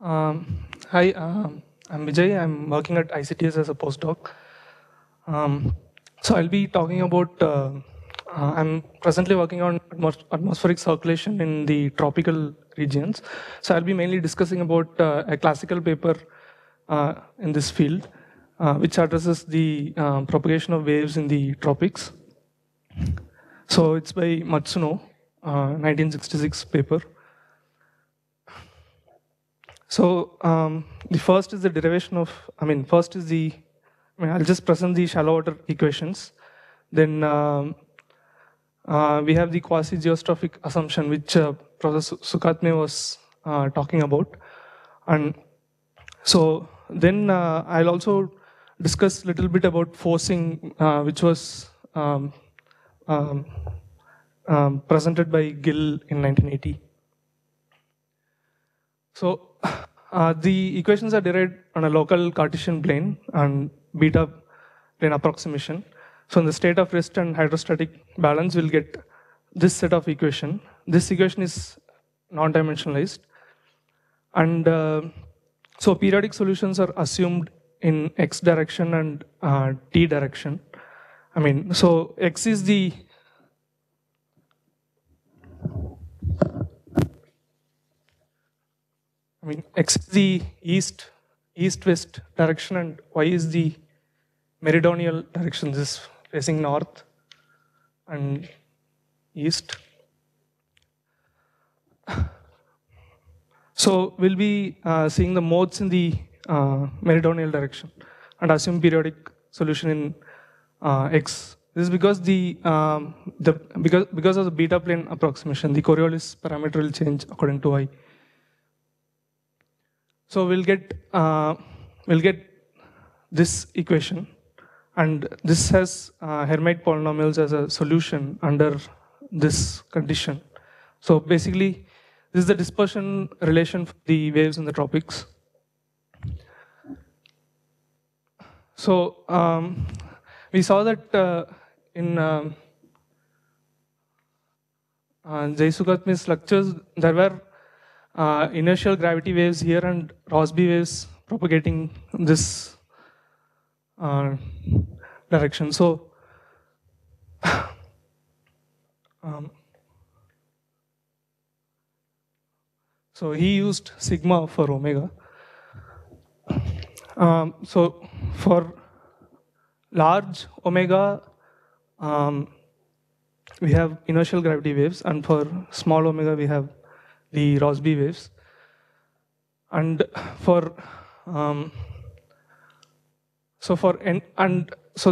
Hi, I'm Vijay. I'm working at ICTS as a postdoc. So I'll be talking about, I'm presently working on atmospheric circulation in the tropical regions. So I'll be mainly discussing about a classical paper in this field, which addresses the propagation of waves in the tropics. So it's by Matsuno, 1966 paper. So the first is the derivation of, first is the, I'll just present the shallow water equations. Then we have the quasi-geostrophic assumption, which Professor Sukatme was talking about. And so then I'll also discuss a little bit about forcing, which was presented by Gill in 1980. So the equations are derived on a local Cartesian plane and beta plane approximation. So in the state of rest and hydrostatic balance, we'll get this set of equation. This equation is non-dimensionalized. And so periodic solutions are assumed in x direction and t direction. So x is the x is the east-west direction, and y is the meridional direction. This is facing north and east. So we'll be seeing the modes in the meridional direction and assume periodic solution in x. This is because because of the beta plane approximation, the Coriolis parameter will change according to y. So we'll get this equation, and this has Hermite polynomials as a solution under this condition. So basically, this is the dispersion relation for the waves in the tropics. So we saw that in Jay Sukatme's lectures, there were inertial gravity waves here and Rossby waves propagating this direction. So so he used sigma for omega. So for large omega, we have inertial gravity waves, and for small omega, we have the Rossby waves. And for so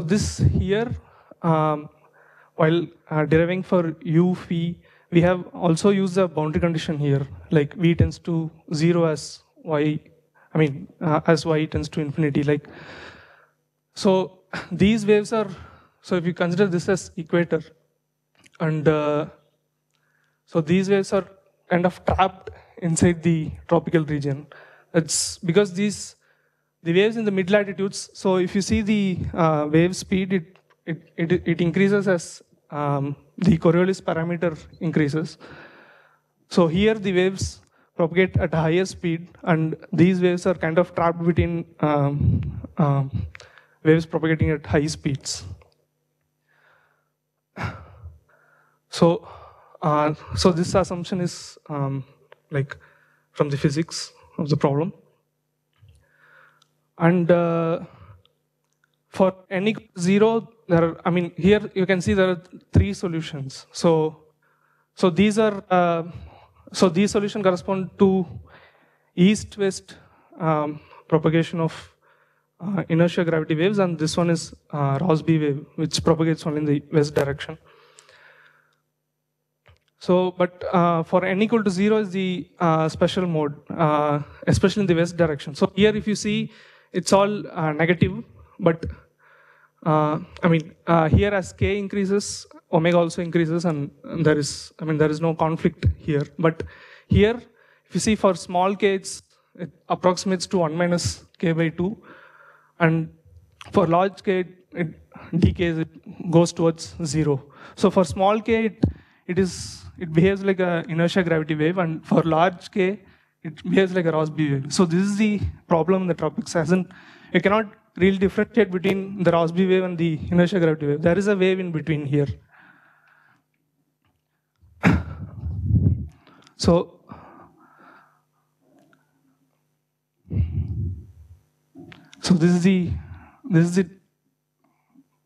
this here, while deriving for u phi, we have also used a boundary condition here, like v tends to 0 as y, as y tends to infinity. Like, so these waves are, so if you consider this as equator, and so these waves are kind of trapped inside the tropical region. It's because the waves in the mid latitudes. So if you see the wave speed, it increases as the Coriolis parameter increases. So here the waves propagate at a higher speed, and these waves are kind of trapped between waves propagating at high speeds. So this assumption is like from the physics of the problem. And for n equal to 0, there are, here you can see there are 3 solutions. So these are, so these solutions correspond to east-west propagation of inertial gravity waves, and this one is Rossby wave, which propagates only in the west direction. So, but for n equal to 0 is the special mode, especially in the west direction. So here, if you see, it's all negative, but here as k increases, omega also increases, and there is no conflict here. But here, if you see for small k, it approximates to 1 minus k by 2, and for large k, it decays, it goes towards 0. So for small k, it behaves like an inertial gravity wave, and for large k, it behaves like a Rossby wave. So this is the problem in the tropics. As in, you cannot really differentiate between the Rossby wave and the inertial gravity wave. There is a wave in between here. So this is the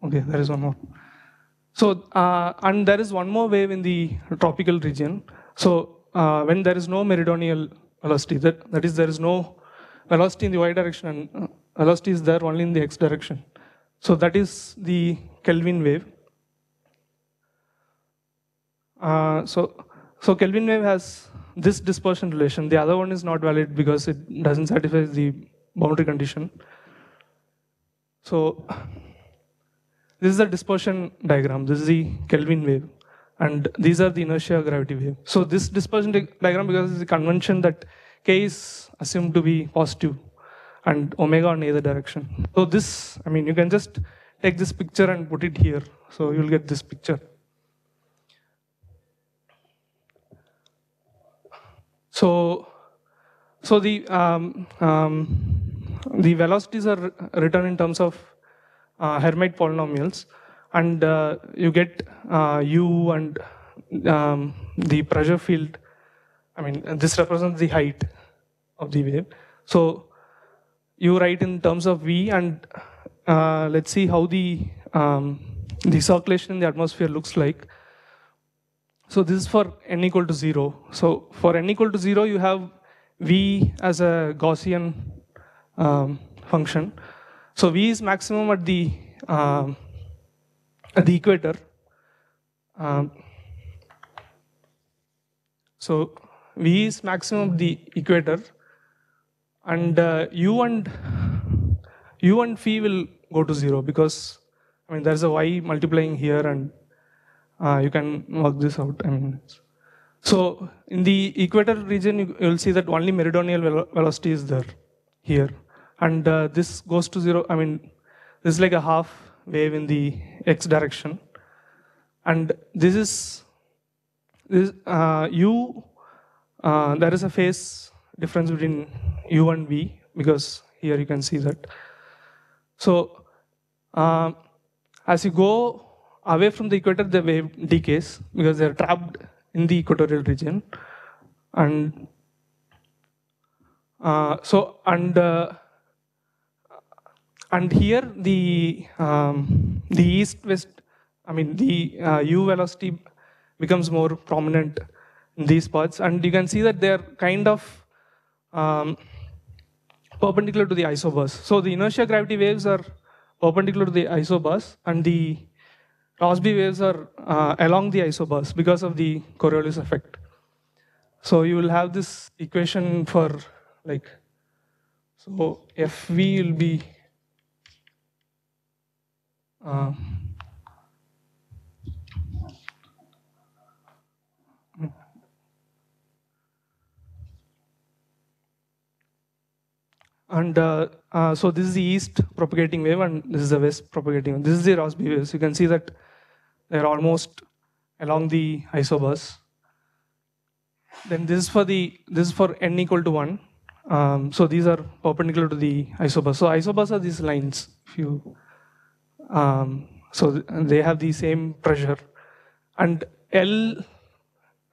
okay, there is one more. So and there is one more wave in the tropical region. So when there is no meridional velocity, that is there is no velocity in the y direction and velocity is there only in the x direction. So that is the Kelvin wave. So Kelvin wave has this dispersion relation. The other one is not valid because it doesn't satisfy the boundary condition. So this is the dispersion diagram. This is the Kelvin wave. And these are the inertia gravity wave. So this dispersion diagram, because it's a convention that k is assumed to be positive and omega in either direction. So this, I mean, you can just take this picture and put it here. So you'll get this picture. So the velocities are written in terms of Hermite polynomials, and you get u and the pressure field. I mean, this represents the height of the wave. So you write in terms of v, and let's see how the circulation in the atmosphere looks like. So this is for n equal to 0. So for n equal to 0, you have v as a Gaussian function. So v is maximum at the equator. So v is maximum at the equator, and u and phi will go to 0 because I mean there's a y multiplying here, and you can work this out. I mean, so in the equator region, you will see that only meridional velocity is there here, and this goes to 0. I mean, this is like a half wave in the x direction, and this is u. There is a phase difference between u and v because here you can see that. So as you go away from the equator, the wave decays because they are trapped in the equatorial region, and and here the east-west, I mean the u velocity becomes more prominent in these parts, and you can see that they are kind of perpendicular to the isobars. So the inertia gravity waves are perpendicular to the isobars, and the Rossby waves are along the isobars because of the Coriolis effect. So you will have this equation for like, so Fv will be and so this is the east propagating wave, and this is the west propagating wave. This is the Rossby waves. You can see that they're almost along the isobars. Then this is for n equal to 1. So these are perpendicular to the isobars. So isobars are these lines. If you so they have the same pressure, and L,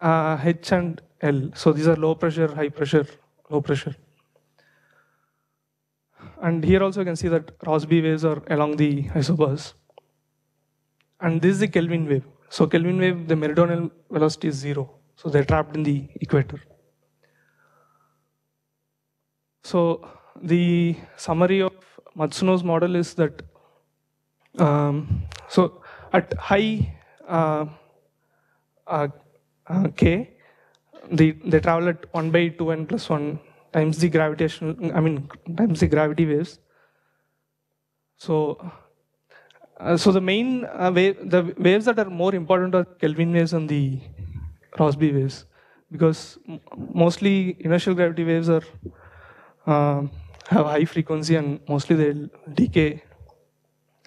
H and L. So these are low pressure, high pressure, low pressure. And here also you can see that Rossby waves are along the isobars. And this is the Kelvin wave. So Kelvin wave, the meridional velocity is 0. So they're trapped in the equator. So the summary of Matsuno's model is that so at high k, they travel at 1 by 2n plus 1 times the gravitational, I mean times the gravity waves. So the main the waves that are more important are Kelvin waves and the Rossby waves, because mostly inertial gravity waves are have high frequency and mostly they'll decay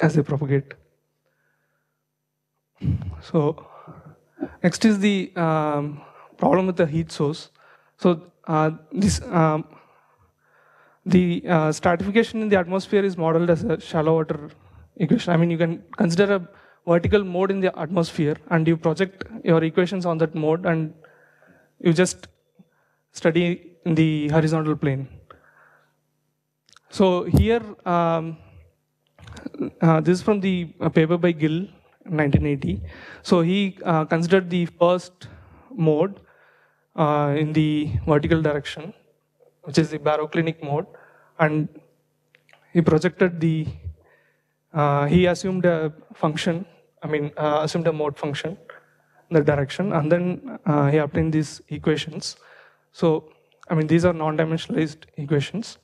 as they propagate. So next is the problem with the heat source. So the stratification in the atmosphere is modeled as a shallow water equation. I mean, you can consider a vertical mode in the atmosphere and you project your equations on that mode and you just study in the horizontal plane. So here, this is from the paper by Gill, 1980. So he considered the first mode in the vertical direction, which is the baroclinic mode, and he projected the, he assumed a function, assumed a mode function in the direction, and then he obtained these equations. So, these are non-dimensionalized equations.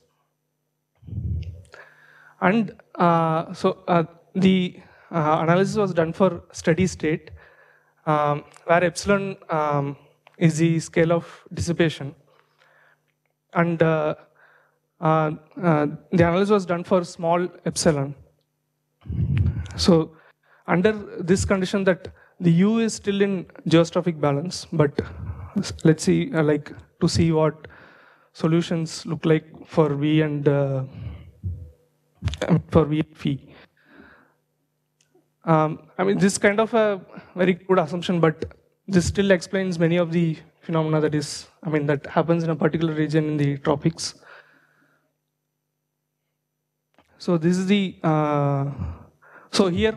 And the analysis was done for steady state, where epsilon is the scale of dissipation. And the analysis was done for small epsilon. So under this condition that the U is still in geostrophic balance, but let's see, to see what solutions look like for V and for V and phi. This is kind of a very good assumption, but this still explains many of the phenomena that happens in a particular region in the tropics. So this is the, so here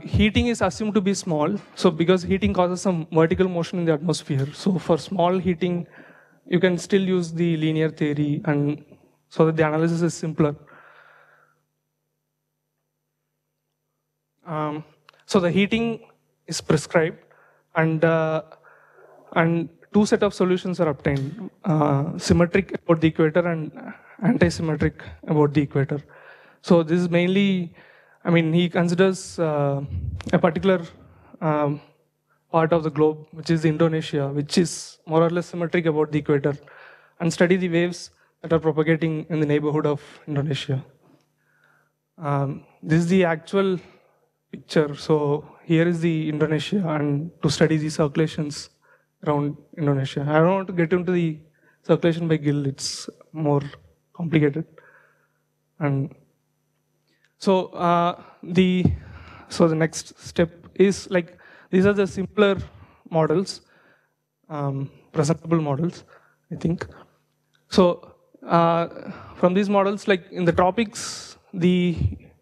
heating is assumed to be small. So because heating causes some vertical motion in the atmosphere. So for small heating, you can still use the linear theory, and so that the analysis is simpler. So the heating is prescribed, and two set of solutions are obtained: symmetric about the equator and anti-symmetric about the equator. So this is mainly, he considers a particular part of the globe, which is Indonesia, which is more or less symmetric about the equator, and study the waves that are propagating in the neighborhood of Indonesia. This is the actual picture. So here is the Indonesia, and to study the circulations around Indonesia. I don't want to get into the circulation by Gill, it's more complicated. And so the next step is these are the simpler models, presentable models, I think. So from these models, in the tropics, the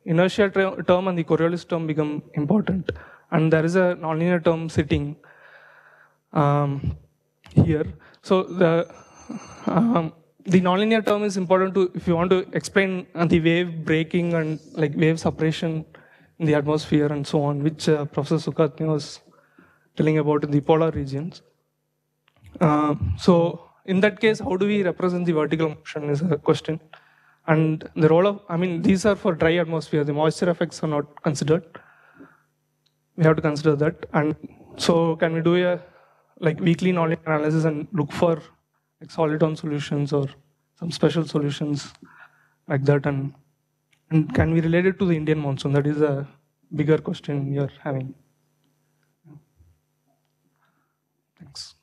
inertia term and the Coriolis term become important, and there is a nonlinear term sitting here. So the nonlinear term is important if you want to explain the wave breaking and wave separation in the atmosphere and so on, which Professor Sukatni was telling about in the polar regions. So in that case, how do we represent the vertical motion is a question. And the role of, these are for dry atmosphere. The moisture effects are not considered. We have to consider that. And so can we do a weekly nonlinear analysis and look for soliton solutions or some special solutions like that? And can we relate it to the Indian monsoon? That is a bigger question we are having. Thanks.